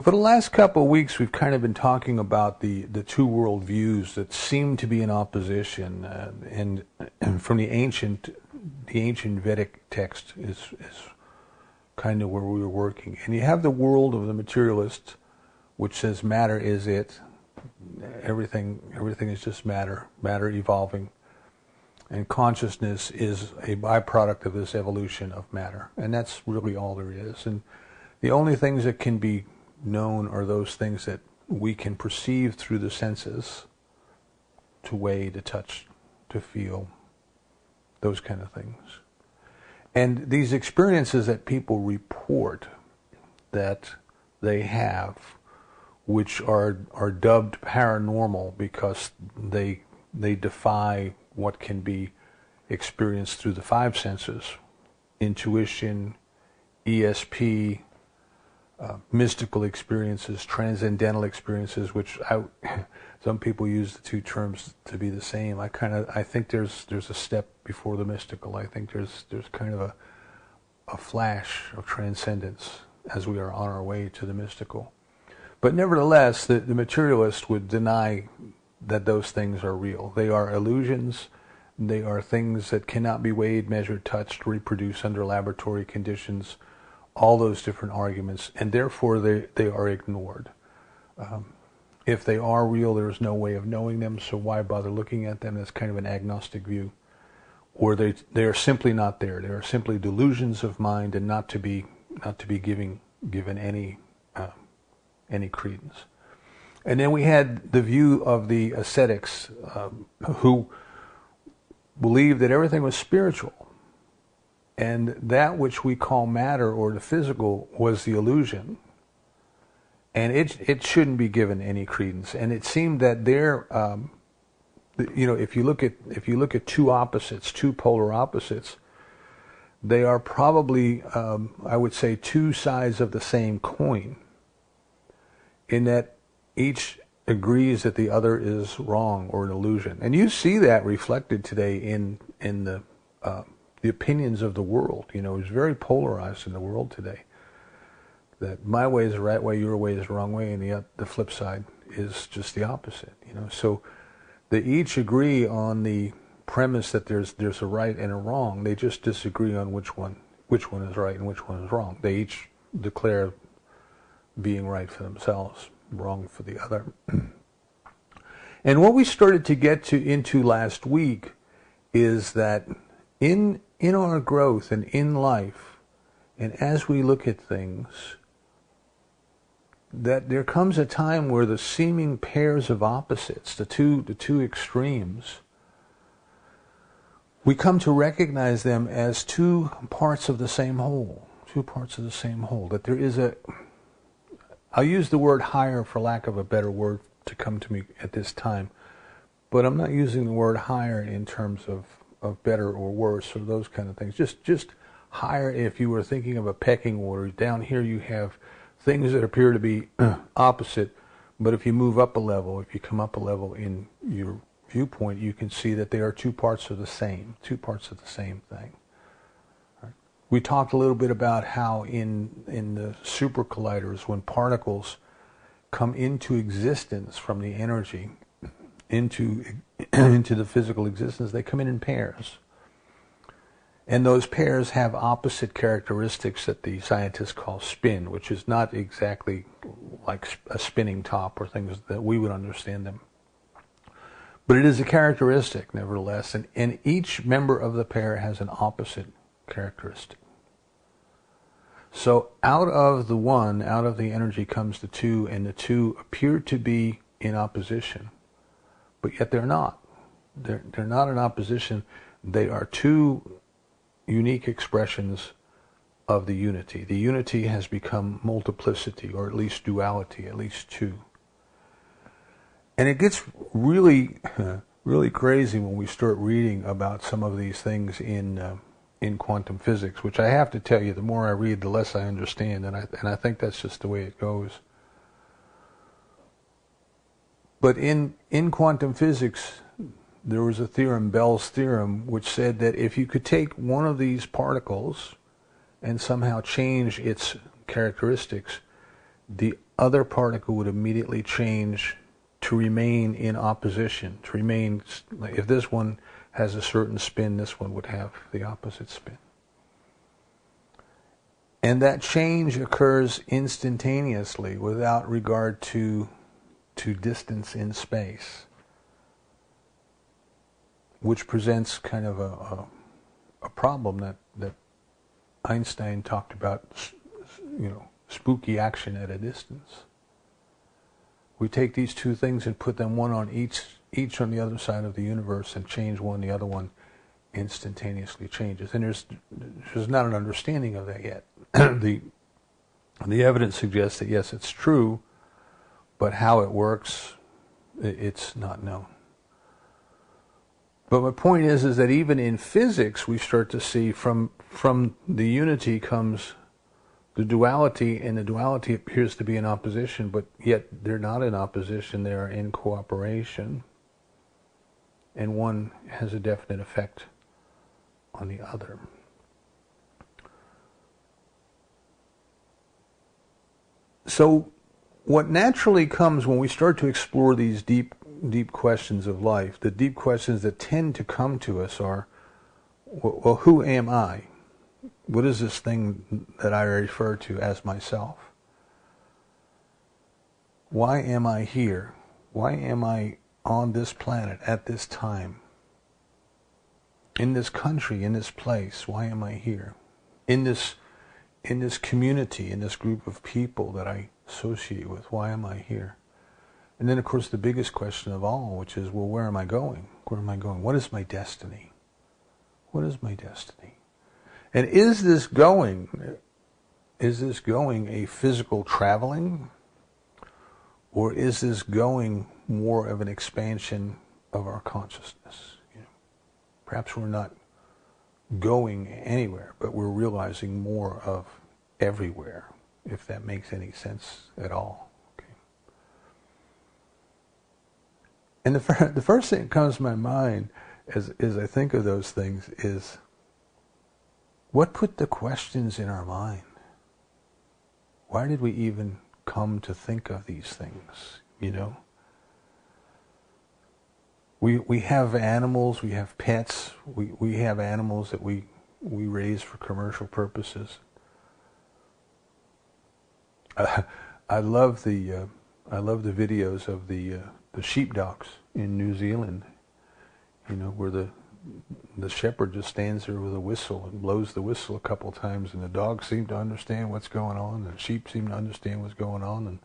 For the last couple of weeks, we've kind of been talking about the two world views that seem to be in opposition, and from the ancient Vedic text is kind of where we were working. And you have the world of the materialist, which says matter is it, everything is just matter evolving, and consciousness is a byproduct of this evolution of matter, and that's really all there is. And the only things that can be known are those things that we can perceive through the senses, to weigh, to touch, to feel, those kind of things. And these experiences that people report that they have, which are dubbed paranormal because they defy what can be experienced through the five senses: intuition, ESP, mystical experiences, transcendental experiences, which some people use the two terms to be the same. I think there's a step before the mystical. I think there's kind of a flash of transcendence as we are on our way to the mystical. But nevertheless, the materialist would deny that those things are real. They are illusions. They are things that cannot be weighed, measured, touched, reproduced under laboratory conditions. All those different arguments, and therefore they are ignored. If they are real, there's no way of knowing them, so why bother looking at them? That's kind of an agnostic view. Or they are simply not there. They are simply delusions of mind, and not to be given any credence. And then we had the view of the ascetics, who believed that everything was spiritual, and that which we call matter or the physical was the illusion, and it shouldn't be given any credence. And it seemed that if you look at two opposites, two polar opposites, they are probably, I would say, two sides of the same coin, in that each agrees that the other is wrong or an illusion. And you see that reflected today in the opinions of the world. It's very polarized in the world today. That my way is the right way, your way is the wrong way, and the flip side is just the opposite. So they each agree on the premise that there's a right and a wrong. They just disagree on which one is right and which one is wrong. They each declare being right for themselves, wrong for the other. And what we started to get into last week is that in our growth and in life, and as we look at things, that there comes a time where the seeming pairs of opposites, the two extremes, we come to recognize them as two parts of the same whole. That there is I'll use the word higher for lack of a better word to come to me at this time, but I'm not using the word higher in terms of better or worse or those kind of things. Just higher. If you were thinking of a pecking order, down here you have things that appear to be opposite, but if you move up a level, if you come up a level in your viewpoint, you can see that they are two parts of the same thing. Right? We talked a little bit about how in the super colliders, when particles come into existence from the energy into the physical existence, they come in pairs. And those pairs have opposite characteristics that the scientists call spin, which is not exactly like a spinning top or things that we would understand them. But it is a characteristic, nevertheless, and each member of the pair has an opposite characteristic. So out of the energy comes the two, and the two appear to be in opposition, but yet they're not. They're not in opposition. They are two unique expressions of the unity. The unity has become multiplicity, or at least duality, at least two. And it gets really, really crazy when we start reading about some of these things in quantum physics, which I have to tell you, the more I read, the less I understand, and I think that's just the way it goes. But in quantum physics, there was a theorem, Bell's theorem, which said that if you could take one of these particles and somehow change its characteristics, the other particle would immediately change to remain in opposition, to remain, if this one has a certain spin, this one would have the opposite spin. And that change occurs instantaneously without regard to distance in space, which presents kind of a problem that Einstein talked about, spooky action at a distance. We take these two things and put them one on each on the other side of the universe and change one, the other one instantaneously changes. And there's not an understanding of that yet. The evidence suggests that yes, it's true, but how it works, it's not known. But my point is that even in physics, we start to see from the unity comes the duality, and the duality appears to be in opposition, but yet they're not in opposition, they are in cooperation. And one has a definite effect on the other. So what naturally comes when we start to explore these deep questions of life, the deep questions that tend to come to us are, well, who am I? What is this thing that I refer to as myself? Why am I here? Why am I on this planet at this time? In this country, in this place, why am I here? In this community, in this group of people that I associate with, why am I here? And then, of course, the biggest question of all, which is, well, where am I going? Where am I going? What is my destiny? What is my destiny? And is this going a physical traveling? Or is this going more of an expansion of our consciousness? Perhaps we're not going anywhere, but we're realizing more of everywhere, if that makes any sense at all. Okay. And the first thing that comes to my mind as I think of those things is, what put the questions in our mind? Why did we even come to think of these things, We have animals, we have pets, we have animals that we raise for commercial purposes. I love the videos of the sheepdogs in New Zealand, where the shepherd just stands there with a whistle and blows the whistle a couple times, and the dogs seem to understand what's going on, and the sheep seem to understand what's going on, and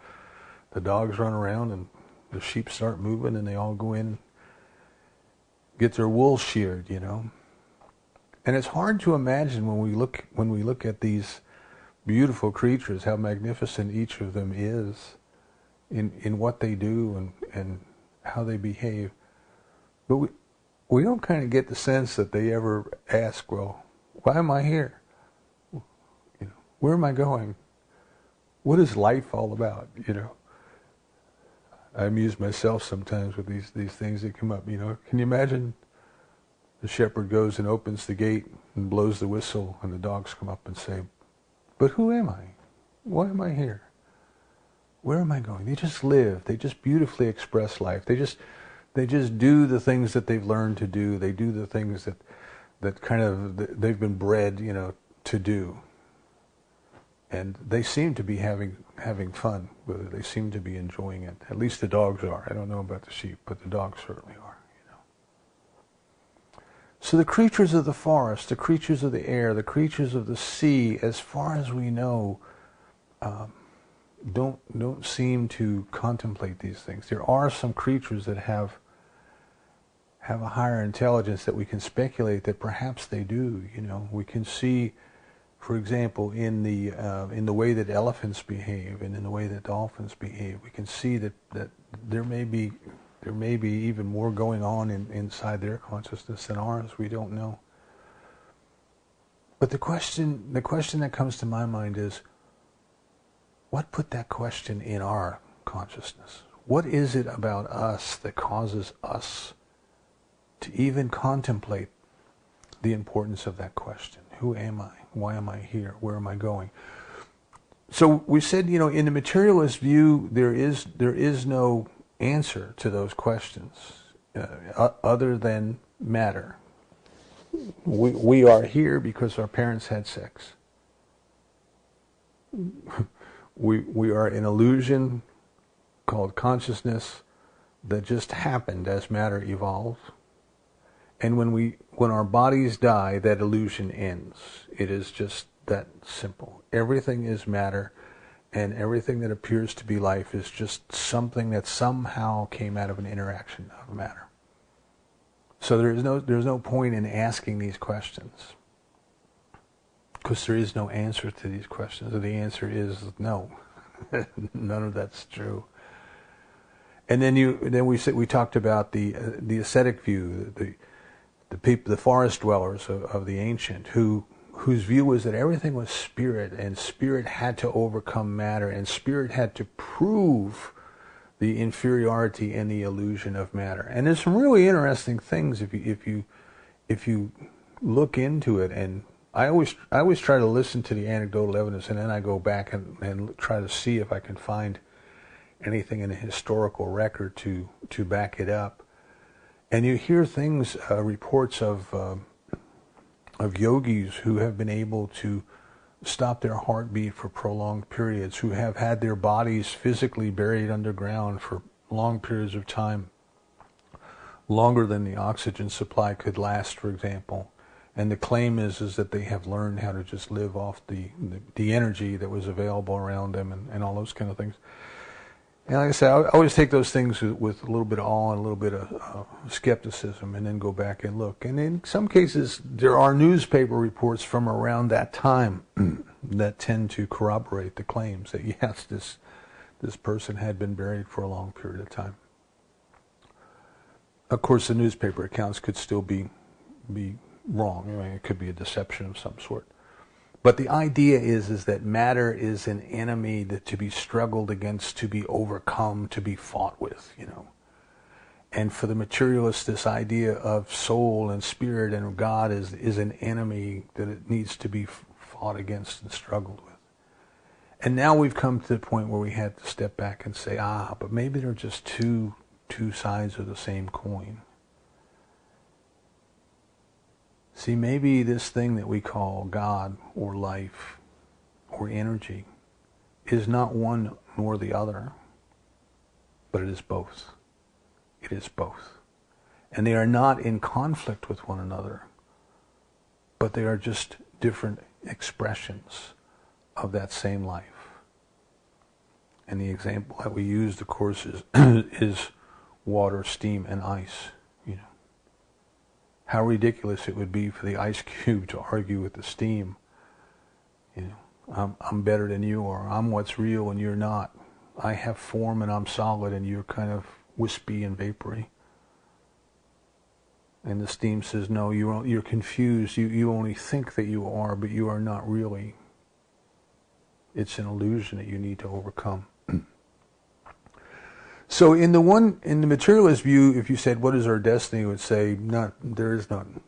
the dogs run around, and the sheep start moving, and they all go in, get their wool sheared, And it's hard to imagine when we look at these beautiful creatures, how magnificent each of them is in what they do and how they behave. But we don't kind of get the sense that they ever ask, well, why am I here? Where am I going? What is life all about? I amuse myself sometimes with these things that come up. Can you imagine the shepherd goes and opens the gate and blows the whistle, and the dogs come up and say, but who am I? Why am I here? Where am I going? They just live. They just beautifully express life. They just do the things that they've learned to do. They do the things that kind of they've been bred, to do. And they seem to be having fun with it. They seem to be enjoying it. At least the dogs are. I don't know about the sheep, but the dogs certainly are. So the creatures of the forest, the creatures of the air, the creatures of the sea, as far as we know, don't seem to contemplate these things. There are some creatures that have a higher intelligence that we can speculate that perhaps they do. We can see, for example, in the way that elephants behave and in the way that dolphins behave, we can see that there may be even more going on inside their consciousness than ours. We don't know. But the question that comes to my mind is, what put that question in our consciousness? What is it about us that causes us to even contemplate the importance of that question? Who am I? Why am I here? Where am I going? So we said, in the materialist view, there is no answer to those questions other than matter. We are here because our parents had sex. We are an illusion called consciousness that just happened as matter evolved. And when our bodies die, that illusion ends. It is just that simple. Everything is matter, and everything that appears to be life is just something that somehow came out of an interaction of matter. So there's no point in asking these questions, because there is no answer to these questions. The answer is no. None of that's true. And then we talked about the ascetic view, the people, the forest dwellers of the ancient, whose view was that everything was spirit, and spirit had to overcome matter, and spirit had to prove the inferiority and the illusion of matter. And there's some really interesting things if you look into it. And I always try to listen to the anecdotal evidence, and then I go back and try to see if I can find anything in a historical record to back it up. And you hear things, reports of yogis who have been able to stop their heartbeat for prolonged periods, who have had their bodies physically buried underground for long periods of time, longer than the oxygen supply could last, for example. And the claim is that they have learned how to just live off the energy that was available around them, and all those kind of things. And like I said, I always take those things with a little bit of awe and a little bit of skepticism, and then go back and look. And in some cases, there are newspaper reports from around that time that tend to corroborate the claims that, yes, this person had been buried for a long period of time. Of course, the newspaper accounts could still be wrong. I mean, it could be a deception of some sort. But the idea is that matter is an enemy that to be struggled against, to be overcome, to be fought with, And for the materialist, this idea of soul and spirit and God is an enemy that it needs to be fought against and struggled with. And now we've come to the point where we had to step back and say, but maybe they're just two sides of the same coin. See, maybe this thing that we call God or life or energy is not one nor the other, but it is both. It is both. And they are not in conflict with one another, but they are just different expressions of that same life. And the example that we used, of course, is water, steam, and ice. How ridiculous it would be for the ice cube to argue with the steam. I'm better than you, or I'm what's real and you're not. I have form and I'm solid and you're kind of wispy and vapory. And the steam says, no, you're confused. You only think that you are, but you are not really. It's an illusion that you need to overcome. So in the materialist view, if you said, what is our destiny, it would say, there is none.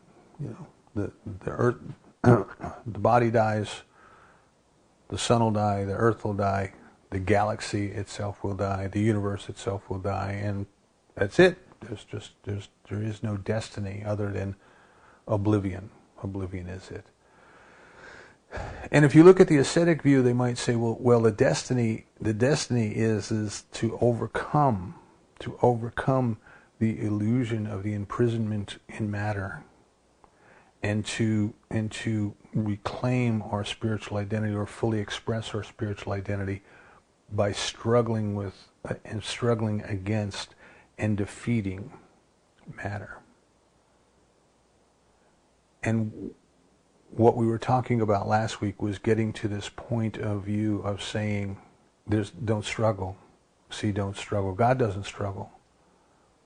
The earth, the body dies, the sun will die, the earth will die, the galaxy itself will die, the universe itself will die, and that's it. There is no destiny other than oblivion. Oblivion is it. And if you look at the ascetic view, they might say, well, the destiny is to overcome the illusion of the imprisonment in matter, and to reclaim our spiritual identity, or fully express our spiritual identity by struggling with and struggling against and defeating matter. And what we were talking about last week was getting to this point of view of saying, don't struggle. See, don't struggle. God doesn't struggle.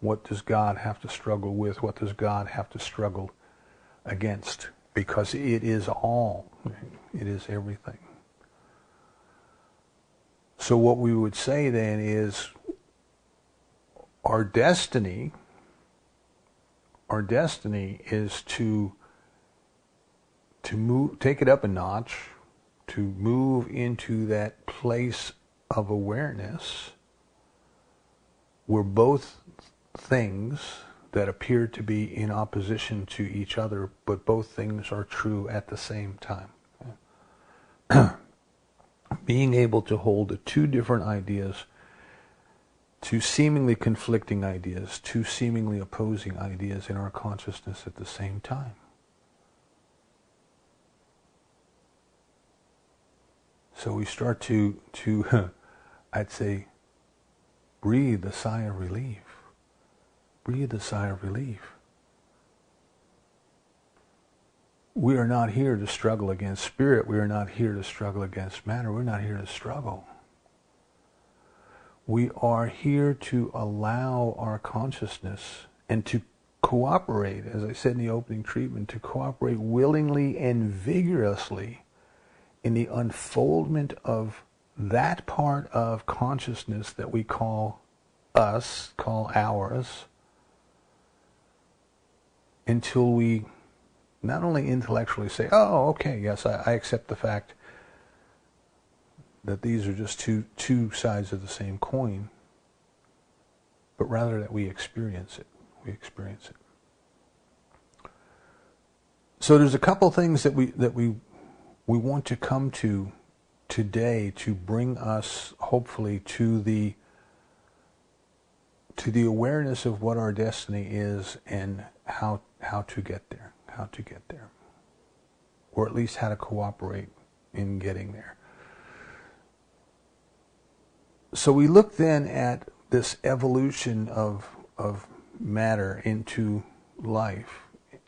What does God have to struggle with? What does God have to struggle against? Because it is all. It is everything. So what we would say then is, our destiny is to move, take it up a notch, move into that place of awareness where both things that appear to be in opposition to each other, but both things are true at the same time. Being able to hold the two different ideas, two seemingly conflicting ideas, two seemingly opposing ideas in our consciousness at the same time. So we start to I'd say, breathe a sigh of relief. Breathe a sigh of relief. We are not here to struggle against spirit. We are not here to struggle against matter. We're not here to struggle. We are here to allow our consciousness and to cooperate, as I said in the opening treatment, to cooperate willingly and vigorously in the unfoldment of that part of consciousness that we call us, call ours, until we not only intellectually say, oh, okay, yes, I accept the fact that these are just two sides of the same coin, but rather that we experience it. We experience it. So there's a couple things that we want to come to today to bring us, hopefully, to the awareness of what our destiny is and how to get there. How to get there. Or at least how to cooperate in getting there. So we look then at this evolution of matter into life.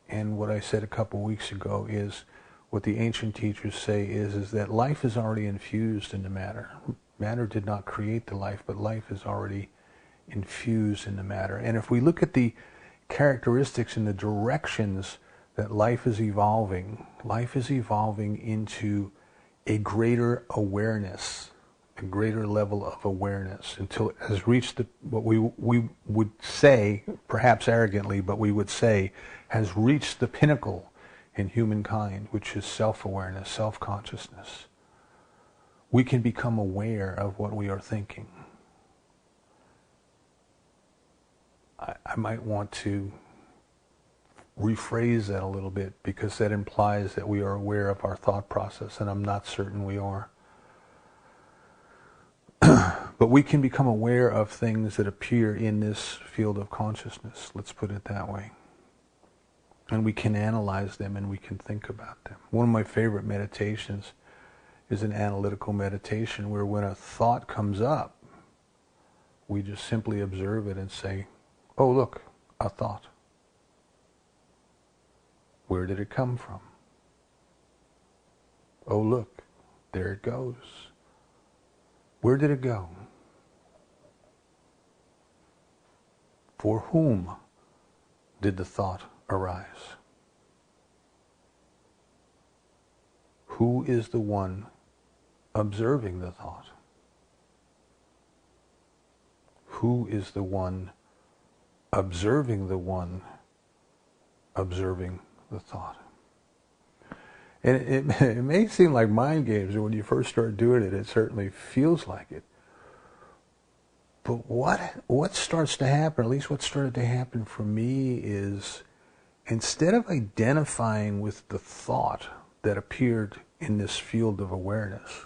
And what I said a couple weeks ago is, what the ancient teachers say is that life is already infused into matter. Matter did not create the life, but life is already infused into matter. And if we look at the characteristics and the directions that life is evolving into a greater awareness, a greater level of awareness, until it has reached what we would say, perhaps arrogantly, but we would say, has reached the pinnacle in humankind, which is self-awareness, self-consciousness. We can become aware of what we are thinking. I might want to rephrase that a little bit, because that implies that we are aware of our thought process, and I'm not certain we are. But we can become aware of things that appear in this field of consciousness, let's put it that way. And we can analyze them and we can think about them. One of my favorite meditations is an analytical meditation where when a thought comes up, we just simply observe it and say, oh look, a thought. Where did it come from? Oh look, there it goes. Where did it go? For whom did the thought arise? Who is the one observing the thought? Who is the one observing the one observing the thought? And it may seem like mind games, and when you first start doing it, it certainly feels like it. But what starts to happen, at least what started to happen for me, is instead of identifying with the thought that appeared in this field of awareness,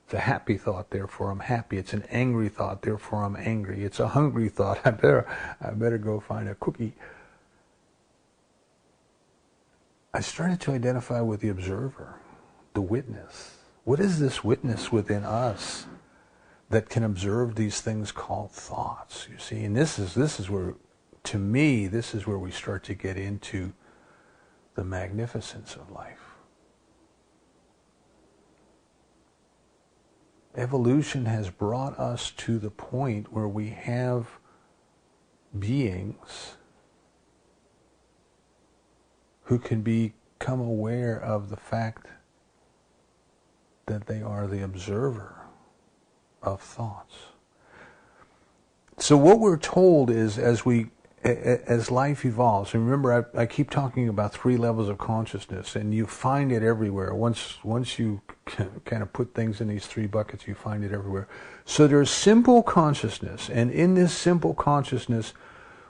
it's a happy thought, therefore I'm happy. It's an angry thought, therefore I'm angry. It's a hungry thought, I better go find a cookie. I started to identify with the observer, the witness. What is this witness within us that can observe these things called thoughts? You see, and this is where, to me, this is where we start to get into the magnificence of life. Evolution has brought us to the point where we have beings who can become aware of the fact that they are the observer of thoughts. So what we're told is, as we as life evolves, and remember, I keep talking about 3 levels of consciousness, and you find it everywhere. Once you kind of put things in these 3 buckets, you find it everywhere. So there's simple consciousness, and in this simple consciousness,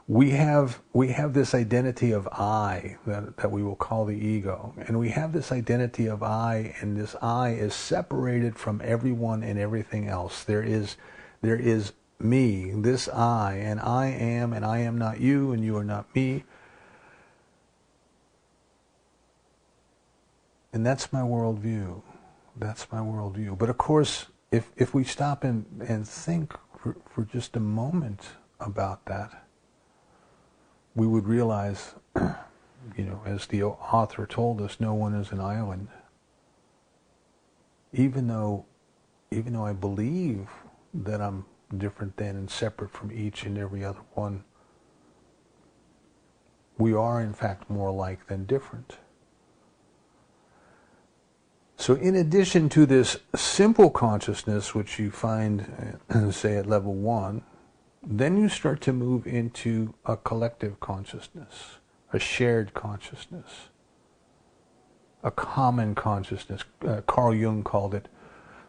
we have this identity of I that we will call the ego, and we have this identity of I, and this I is separated from everyone and everything else. There is me, this I, and I am not you, and you are not me. And that's my worldview. That's my worldview. But of course, if we stop and think for just a moment about that, we would realize, as the author told us, no one is an island. Even though I believe that I'm different than and separate from each and every other one, we are in fact more alike than different. So in addition to this simple consciousness, which you find, say, at level 1, then you start to move into a collective consciousness, a shared consciousness, a common consciousness. Carl Jung called it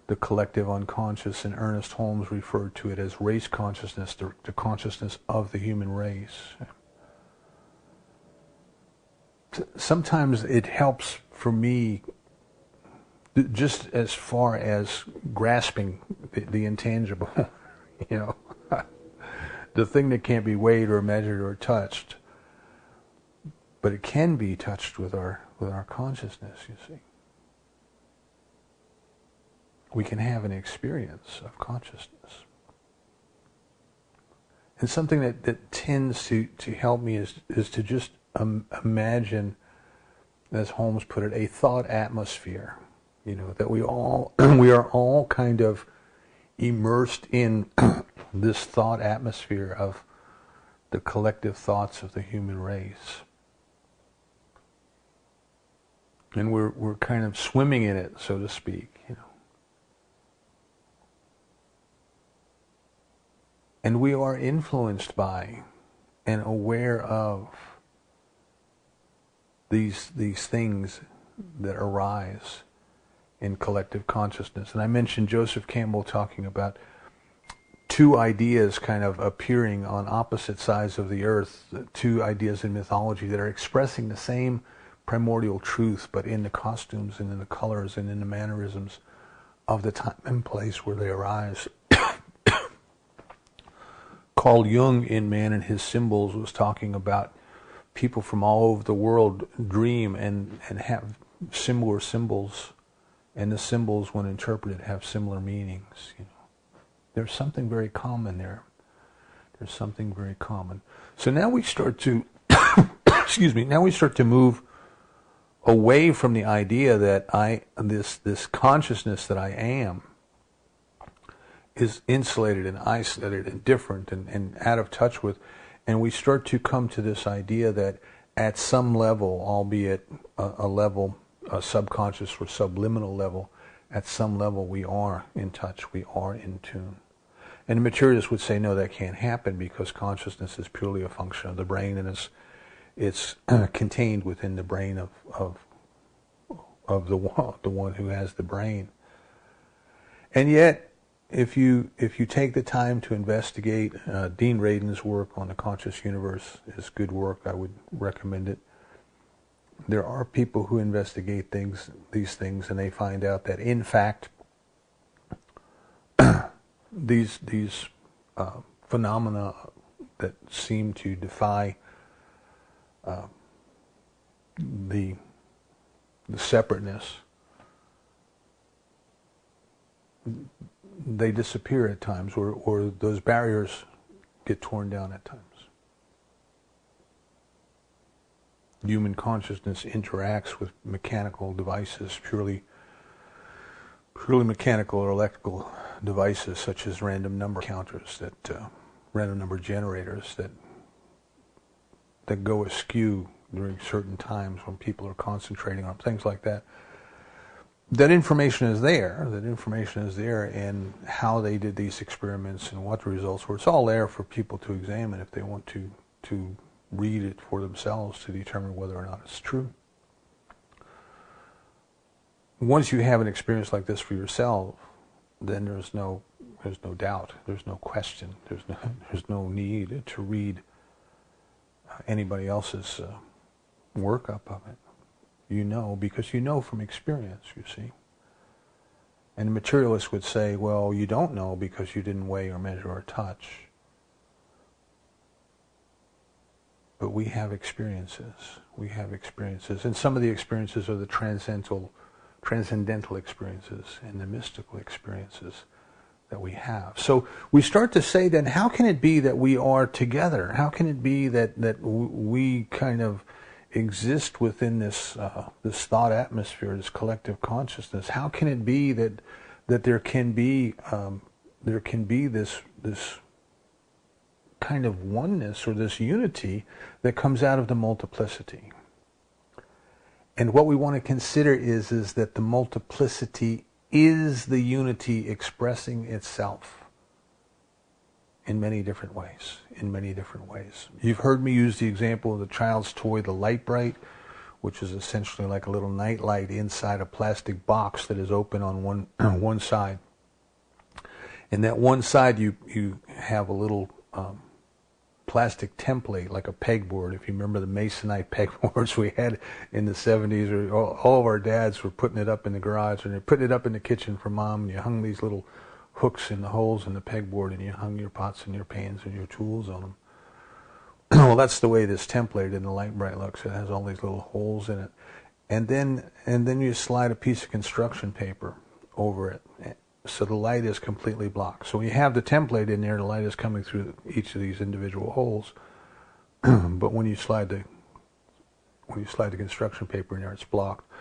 the collective unconscious, and Ernest Holmes referred to it as race consciousness, the consciousness of the human race. Sometimes it helps for me, just as far as grasping the intangible, the thing that can't be weighed or measured or touched, but it can be touched with our consciousness, you see. We can have an experience of consciousness. And something that tends to help me is to just imagine, as Holmes put it, a thought atmosphere. That we are all kind of immersed in this thought atmosphere of the collective thoughts of the human race. And we're kind of swimming in it, so to speak, And we are influenced by and aware of these things that arise in collective consciousness. And I mentioned Joseph Campbell talking about 2 ideas kind of appearing on opposite sides of the earth, 2 ideas in mythology that are expressing the same primordial truth, but in the costumes and in the colors and in the mannerisms of the time and place where they arise. Carl Jung, in Man and His Symbols, was talking about people from all over the world dream and have similar symbols, and the symbols, when interpreted, have similar meanings. There's something very common there. There's something very common. So now we start to, now we start to move away from the idea that this consciousness that I am is insulated and isolated and different and out of touch with, and we start to come to this idea that at some level, albeit a subconscious or subliminal level, at some level we are in touch, we are in tune. And the materialists would say, no, that can't happen because consciousness is purely a function of the brain, and it's contained within the brain of the one who has the brain. And yet, if you take the time to investigate, Dean Radin's work on the conscious universe is good work. I would recommend it. There are people who investigate these things, and they find out that in fact these phenomena that seem to defy the separateness, they disappear at times, or those barriers get torn down at times. Human consciousness interacts with mechanical devices, purely mechanical or electrical devices, such as random number counters, random number generators that go askew during certain times when people are concentrating on things like that. That information is there. And how they did these experiments and what the results were. It's all there for people to examine if they want to to read it for themselves to determine whether or not it's true. Once you have an experience like this for yourself, then there's no doubt, there's no question, there's no need to read anybody else's workup of it. You know, because you know from experience, you see. And the materialist would say, well, you don't know because you didn't weigh or measure or touch. But we have experiences. We have experiences. And some of the experiences are the transcendental experiences and the mystical experiences that we have. So we start to say then, how can it be that we are together? How can it be that we kind of exist within this thought atmosphere, this collective consciousness? How can it be that there can be this kind of oneness or this unity that comes out of the multiplicity? And what we want to consider is that the multiplicity is the unity expressing itself in many different ways, You've heard me use the example of the child's toy, the Lite-Brite, which is essentially like a little night light inside a plastic box that is open on one side. And that one side you have a little plastic template, like a pegboard. If you remember the Masonite pegboards we had in the 70s, or all of our dads were putting it up in the garage, and they're putting it up in the kitchen for Mom, and you hung these little hooks in the holes in the pegboard, and you hung your pots and your pans and your tools on them. Well, that's the way this template in the Lite-Brite looks. It has all these little holes in it. And then you slide a piece of construction paper over it, so the light is completely blocked. So when you have the template in there, the light is coming through each of these individual holes. But when you slide the construction paper in there, it's blocked.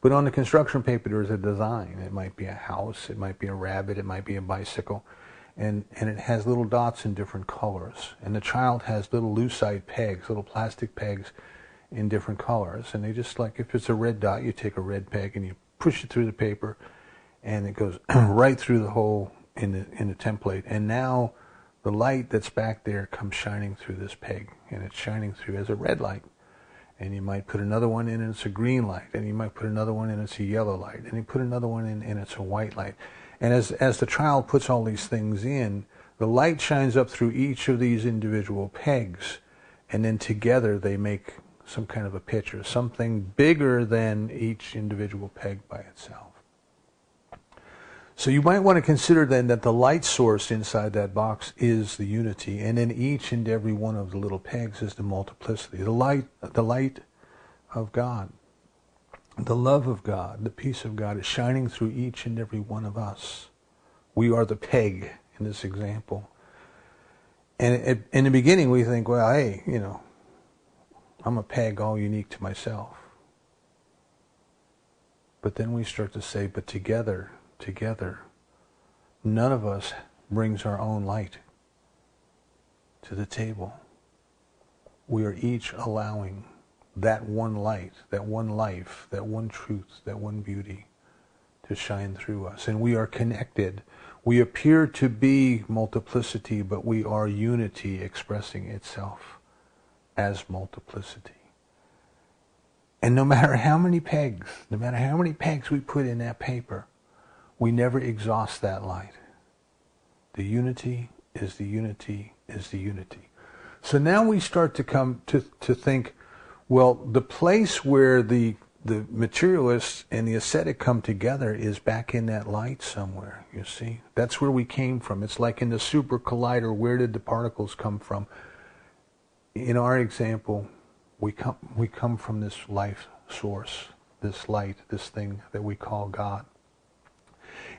But on the construction paper, there's a design. It might be a house, it might be a rabbit, it might be a bicycle, and it has little dots in different colors. And the child has little lucite pegs, little plastic pegs in different colors. And they just, like, if it's a red dot, you take a red peg and you push it through the paper, and it goes right through the hole in the template. And now the light that's back there comes shining through this peg, and it's shining through as a red light. And you might put another one in and it's a green light, and you might put another one in and it's a yellow light, and you put another one in and it's a white light. And as the child puts all these things in, the light shines up through each of these individual pegs, and then together they make some kind of a picture, something bigger than each individual peg by itself. So you might want to consider then that the light source inside that box is the unity, and then each and every one of the little pegs is the multiplicity. The light of God, the love of God, the peace of God is shining through each and every one of us. We are the peg in this example. And in the beginning we think, well, hey, I'm a peg all unique to myself. But then we start to say, but together, none of us brings our own light to the table. We are each allowing that one light, that one life, that one truth, that one beauty to shine through us. And we are connected. We appear to be multiplicity, but we are unity expressing itself as multiplicity. And no matter how many pegs we put in that paper, we never exhaust that light. The unity is the unity is the unity. So now we start to come to think, well, the place where the materialist and the ascetic come together is back in that light somewhere, you see. That's where we came from. It's like in the super collider, where did the particles come from? In our example, we come from this life source, this light, this thing that we call God.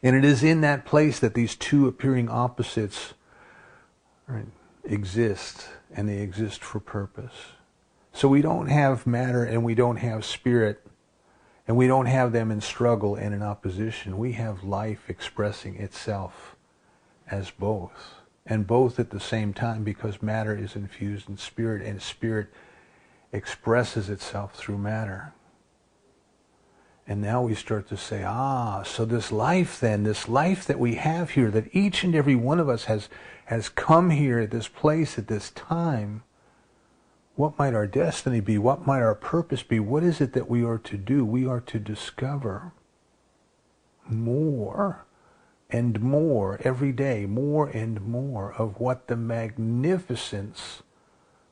And it is in that place that these two appearing opposites exist, and they exist for purpose. So we don't have matter and we don't have spirit, and we don't have them in struggle and in opposition. We have life expressing itself as both, and both at the same time, because matter is infused in spirit, and spirit expresses itself through matter. And now we start to say, so this life then, this life that we have here, that each and every one of us has come here at this place, at this time, what might our destiny be? What might our purpose be? What is it that we are to do? We are to discover more and more every day, more and more of what the magnificence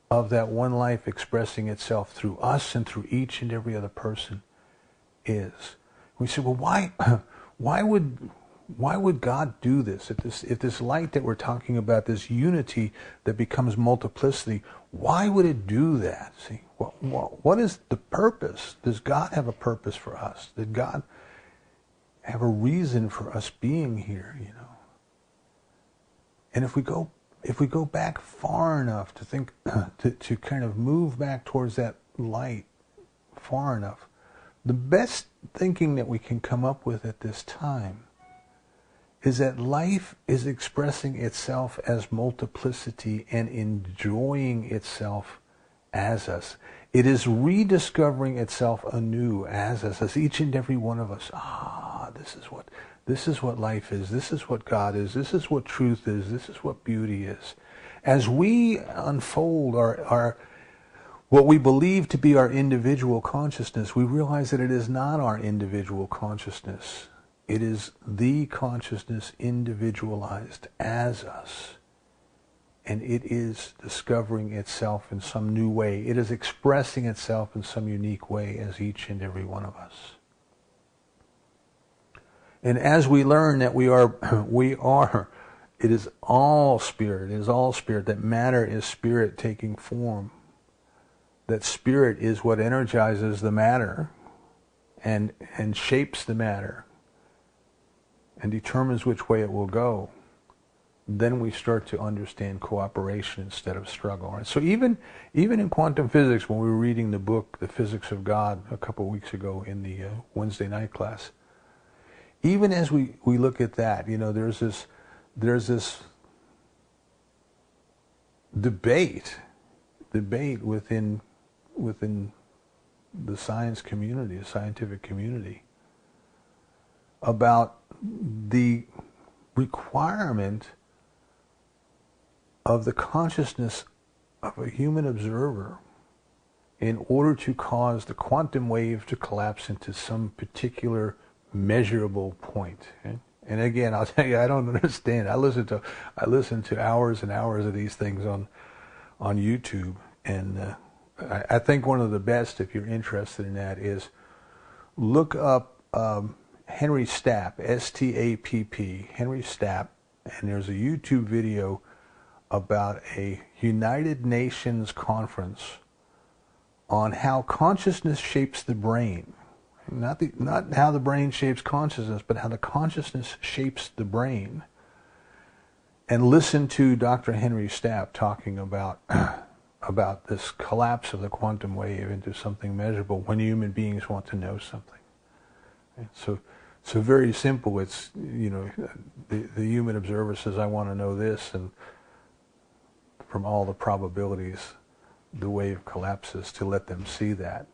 of that one life expressing itself through us and through each and every other person is. We say, well, why would God do this? If this light that we're talking about, this unity that becomes multiplicity, why would it do that? See, what is the purpose? Does God have a purpose for us? Did God have a reason for us being here? And if we go back far enough to think, to kind of move back towards that light far enough, the best thinking that we can come up with at this time is that life is expressing itself as multiplicity and enjoying itself as us. It is rediscovering itself anew as us, as each and every one of us. This is what life is. This is what God is. This is what truth is. This is what beauty is. As we unfold our what we believe to be our individual consciousness, we realize that it is not our individual consciousness. It is the consciousness individualized as us. And it is discovering itself in some new way. It is expressing itself in some unique way as each and every one of us. And as we learn that we are, it is all spirit. It is all spirit. That matter is spirit taking form. That spirit is what energizes the matter and shapes the matter and determines which way it will go. Then we start to understand cooperation instead of struggle. Right? So even in quantum physics, when we were reading the book, The Physics of God, a couple of weeks ago in the Wednesday night class, even as we look at that, there's this debate within the science community, the scientific community, about the requirement of the consciousness of a human observer in order to cause the quantum wave to collapse into some particular measurable point. Okay? And again, I'll tell you, I don't understand. I listen to hours and hours of these things on YouTube, and I think one of the best, if you're interested in that, is look up Henry Stapp, S-T-A-P-P, Henry Stapp, and there's a YouTube video about a United Nations conference on how consciousness shapes the brain. Not how the brain shapes consciousness, but how the consciousness shapes the brain. And listen to Dr. Henry Stapp talking about this collapse of the quantum wave into something measurable when human beings want to know something. And so very simple. It's, the human observer says, I want to know this, and from all the probabilities, the wave collapses to let them see that.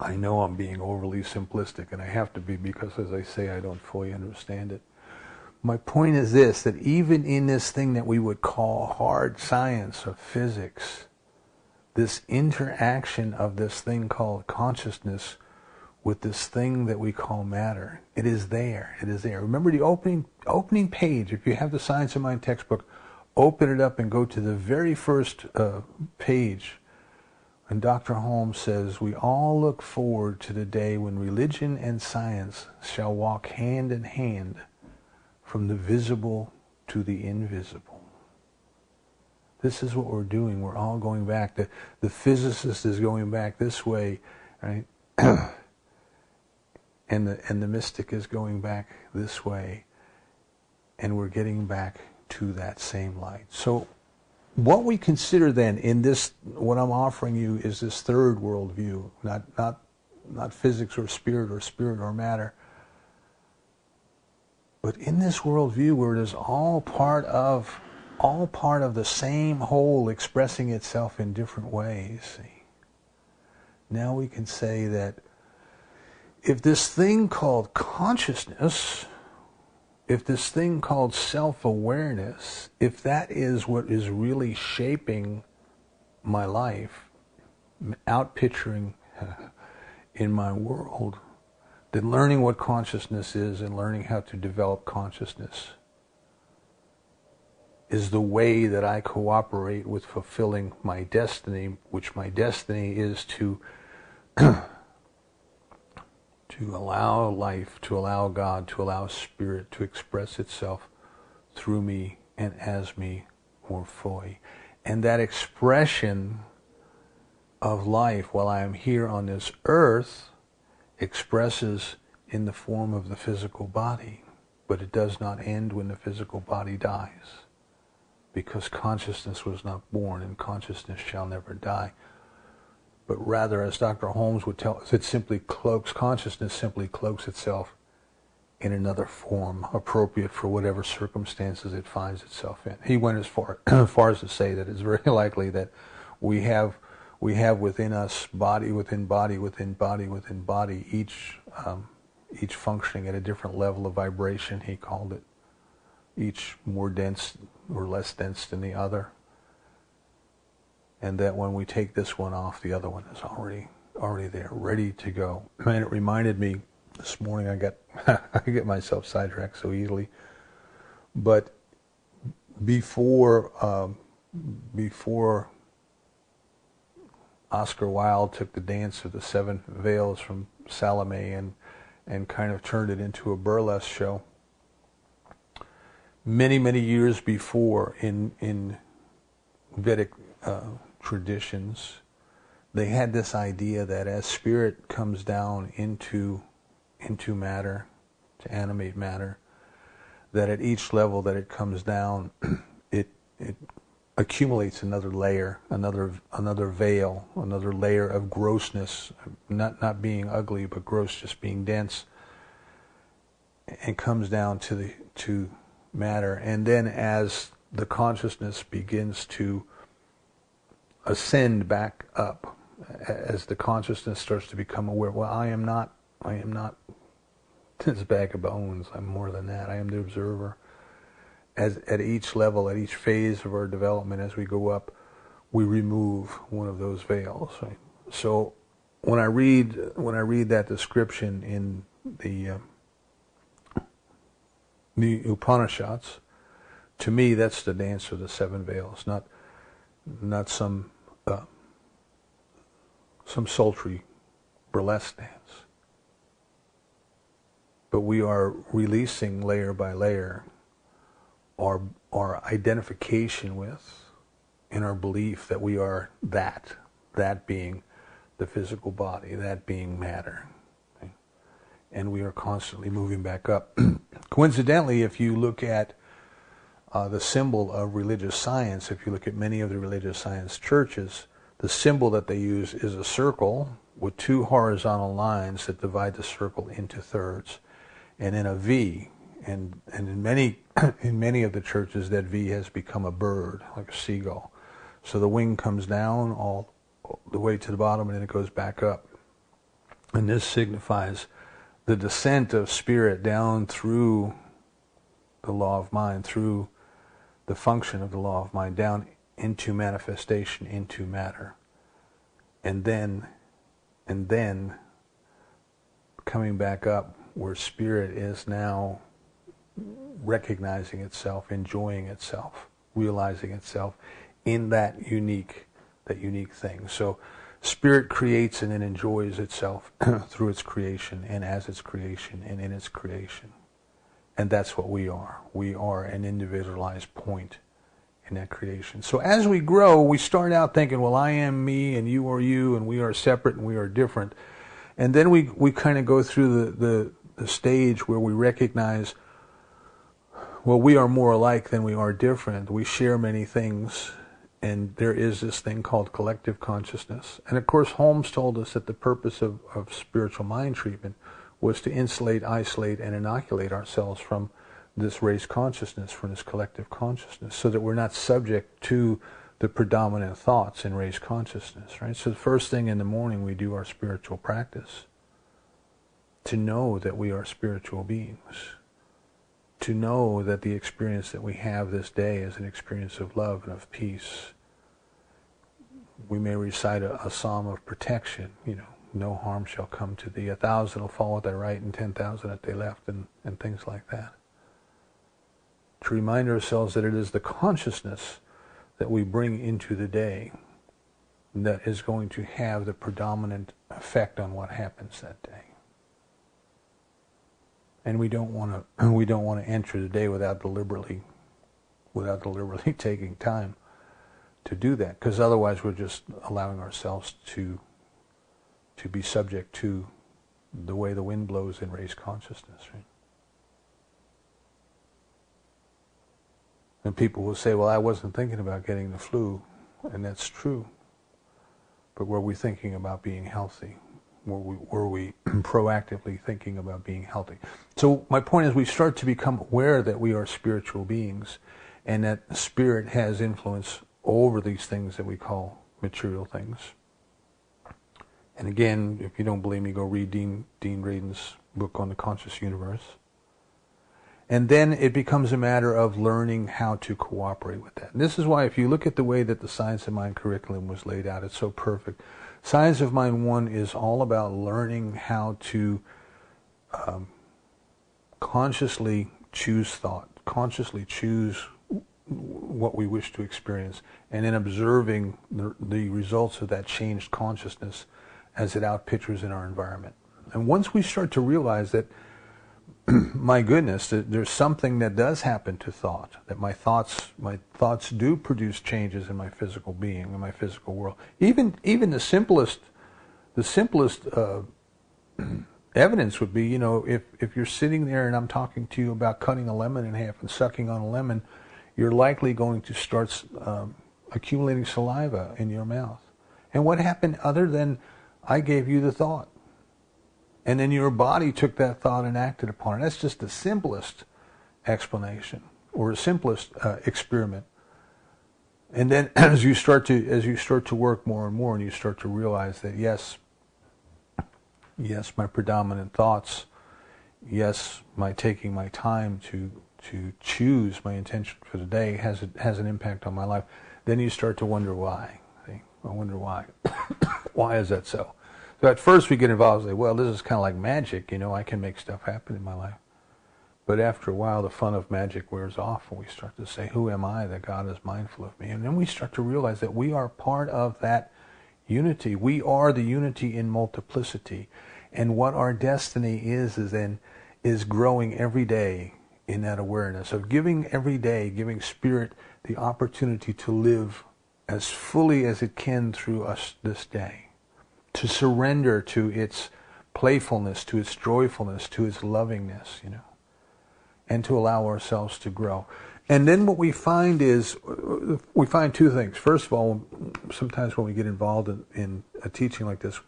I know I'm being overly simplistic, and I have to be, because, as I say, I don't fully understand it. My point is this, that even in this thing that we would call hard science or physics, this interaction of this thing called consciousness with this thing that we call matter, it is there. It is there. Remember the opening page. If you have the Science of Mind textbook, open it up and go to the very first page. And Dr. Holmes says, we all look forward to the day when religion and science shall walk hand in hand from the visible to the invisible. This is what we're doing. We're all going back. The physicist is going back this way, right? and the mystic is going back this way. And we're getting back to that same light. So what we consider then in this, what I'm offering you, is this third world view, not physics or spirit or matter, but in this world view where it is all part of the same whole expressing itself in different ways. See? Now we can say that if this thing called consciousness, if this thing called self-awareness, if that is what is really shaping my life, out picturing in my world, that learning what consciousness is and learning how to develop consciousness is the way that I cooperate with fulfilling my destiny, which my destiny is to to allow life, to allow God, to allow Spirit to express itself through me and as me more fully. And that expression of life while I am here on this earth expresses in the form of the physical body, but it does not end when the physical body dies, because consciousness was not born and consciousness shall never die. But rather, as Dr. Holmes would tell us, consciousness simply cloaks itself in another form appropriate for whatever circumstances it finds itself in. He went as far as to say that it's very likely that we have within us body within body within body within body, each functioning at a different level of vibration, he called it, each more dense or less dense than the other. And that when we take this one off, the other one is already there, ready to go. And it reminded me this morning, I get myself sidetracked so easily. But before Oscar Wilde took the dance of the Seven Veils from Salome and kind of turned it into a burlesque show, many years before, in Vedic traditions, they had this idea that as spirit comes down into matter, to animate matter, that at each level that it comes down, it accumulates another layer, another veil, another layer of grossness, not being ugly, but gross, just being dense, and comes down to matter. And then as the consciousness begins to ascend back up, as the consciousness starts to become aware, well, I am not this bag of bones, I'm more than that, I am the observer. As at each level, at each phase of our development, as we go up, we remove one of those veils. Right? So when I read that description in the Upanishads, to me that's the dance of the seven veils, not some sultry burlesque dance. But we are releasing layer by layer our identification with, in our belief that we are that being the physical body, that being matter. Okay? And we are constantly moving back up. Coincidentally, if you look at the symbol of religious science, if you look at many of the religious science churches, the symbol that they use is a circle with two horizontal lines that divide the circle into thirds, and then a V. And in many of the churches, that V has become a bird, like a seagull. So the wing comes down all the way to the bottom, and then it goes back up. And this signifies the descent of spirit down through the law of mind, through the function of the law of mind, down into manifestation, into matter. And then coming back up where spirit is now recognizing itself, enjoying itself, realizing itself in that unique thing. So spirit creates and then enjoys itself through its creation and as its creation and in its creation. And that's what we are. We are an individualized point in that creation. So as we grow, we start out thinking, well, I am me and you are you and we are separate and we are different. And then we kind of go through the stage where we recognize, well, we are more alike than we are different. We share many things, and there is this thing called collective consciousness. And of course, Holmes told us that the purpose of spiritual mind treatment was to insulate, isolate, and inoculate ourselves from this race consciousness, from this collective consciousness, so that we're not subject to the predominant thoughts in race consciousness, right? So the first thing in the morning we do our spiritual practice, to know that we are spiritual beings, to know that the experience that we have this day is an experience of love and of peace, We may recite a psalm of protection, no harm shall come to thee. 1,000 will fall at thy right and 10,000 at thy left, and things like that. To remind ourselves that it is the consciousness that we bring into the day that is going to have the predominant effect on what happens that day. And we don't want to enter the day without deliberately taking time to do that, because otherwise we're just allowing ourselves to be subject to the way the wind blows in race consciousness, right? And people will say, well, I wasn't thinking about getting the flu, and that's true. But were we thinking about being healthy? Were we proactively thinking about being healthy? So my point is, we start to become aware that we are spiritual beings, and that spirit has influence over these things that we call material things. And again, if you don't believe me, go read Dean Radin's book on the conscious universe. And then it becomes a matter of learning how to cooperate with that. And this is why, if you look at the way that the Science of Mind curriculum was laid out, it's so perfect. Science of Mind 1 is all about learning how to consciously choose thought, consciously choose what we wish to experience, and then observing the results of that changed consciousness as it outpictures in our environment. And once we start to realize that, my goodness, that there's something that does happen to thought, that my thoughts do produce changes in my physical being, in my physical world. Even the simplest evidence would be, if you're sitting there and I'm talking to you about cutting a lemon in half and sucking on a lemon, you're likely going to start accumulating saliva in your mouth. And what happened other than I gave you the thought? And then your body took that thought and acted upon it. That's just the simplest explanation, or the simplest experiment. And then as you start to work more and more, and you start to realize that yes, my predominant thoughts, yes, my taking my time to choose my intention for the day has an impact on my life, then you start to wonder why. I wonder why. Why is that so? So at first we get involved and say, well, this is kind of like magic, I can make stuff happen in my life. But after a while, the fun of magic wears off, and we start to say, who am I that God is mindful of me? And then we start to realize that we are part of that unity. We are the unity in multiplicity. And what our destiny is growing every day in that awareness of giving every day, giving spirit the opportunity to live as fully as it can through us this day, to surrender to its playfulness, to its joyfulness, to its lovingness, and to allow ourselves to grow. And then what we find is, we find two things. First of all, sometimes when we get involved in a teaching like this,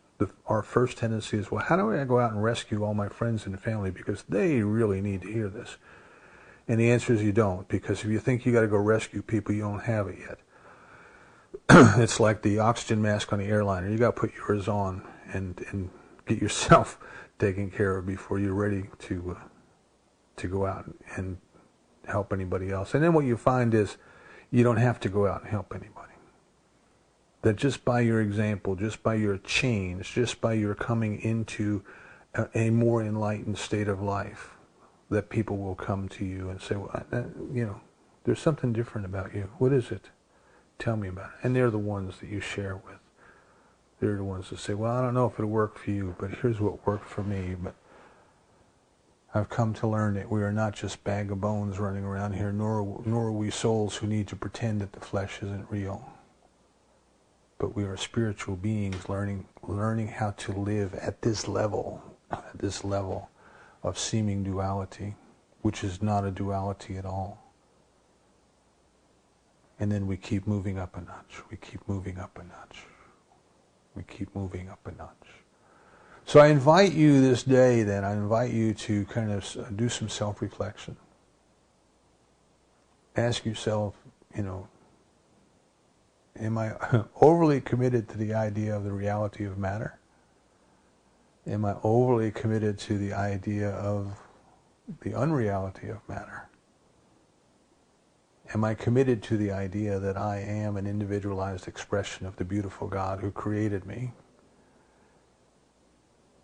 our first tendency is, well, how do I go out and rescue all my friends and family, because they really need to hear this? And the answer is you don't, because if you think you got to go rescue people, you don't have it yet. It's like the oxygen mask on the airliner. You got to put yours on and get yourself taken care of before you're ready to go out and help anybody else. And then what you find is you don't have to go out and help anybody. That just by your example, just by your change, just by your coming into a more enlightened state of life, that people will come to you and say, well, there's something different about you. What is it? Tell me about it. And they're the ones that you share with. They're the ones that say, well, I don't know if it'll work for you, but here's what worked for me. But I've come to learn that we are not just bag of bones running around here, nor are we souls who need to pretend that the flesh isn't real. But we are spiritual beings learning how to live at this level of seeming duality, which is not a duality at all. And then we keep moving up a notch. We keep moving up a notch. We keep moving up a notch. So I invite you this day, then, I invite you to kind of do some self-reflection. Ask yourself, am I overly committed to the idea of the reality of matter? Am I overly committed to the idea of the unreality of matter? Am I committed to the idea that I am an individualized expression of the beautiful God who created me?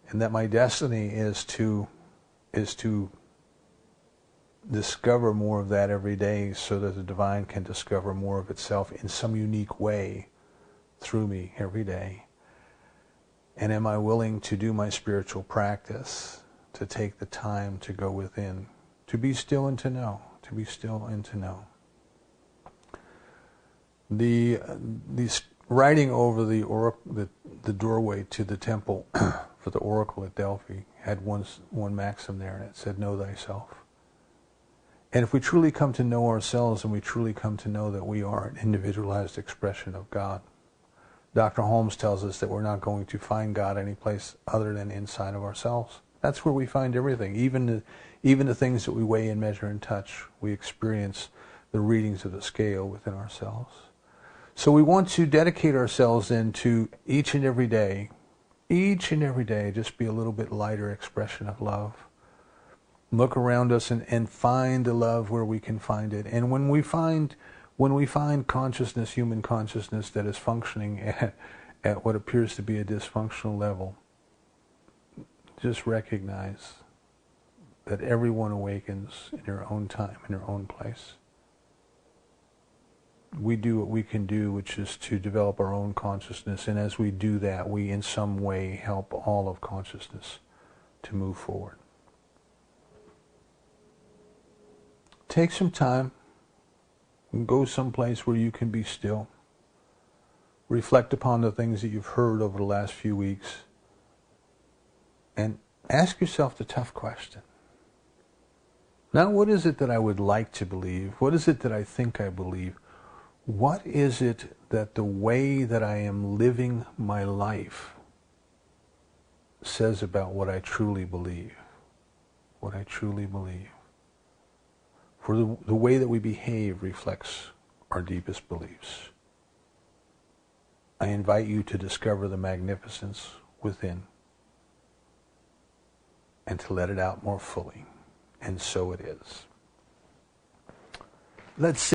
And that my destiny is to discover more of that every day so that the divine can discover more of itself in some unique way through me every day. And am I willing to do my spiritual practice, to take the time to go within, to be still and to know, to be still and to know. The writing over the doorway to the temple for the oracle at Delphi had one maxim there, and it said, know thyself. And if we truly come to know ourselves, and we truly come to know that we are an individualized expression of God, Dr. Holmes tells us that we're not going to find God any place other than inside of ourselves. That's where we find everything. Even the things that we weigh and measure and touch, we experience the readings of the scale within ourselves. So we want to dedicate ourselves then to each and every day, just be a little bit lighter expression of love. Look around us and find the love where we can find it. And when we find consciousness, human consciousness, that is functioning at what appears to be a dysfunctional level, just recognize that everyone awakens in their own time, in their own place. We do what we can do, which is to develop our own consciousness, and as we do that, we in some way help all of consciousness to move forward. Take some time and go someplace where you can be still. Reflect upon the things that you've heard over the last few weeks, and ask yourself the tough question. Not what is it that I would like to believe? What is it that I think I believe? What is it that the way that I am living my life says about what I truly believe? What I truly believe. For the way that we behave reflects our deepest beliefs. I invite you to discover the magnificence within and to let it out more fully. And so it is. Let's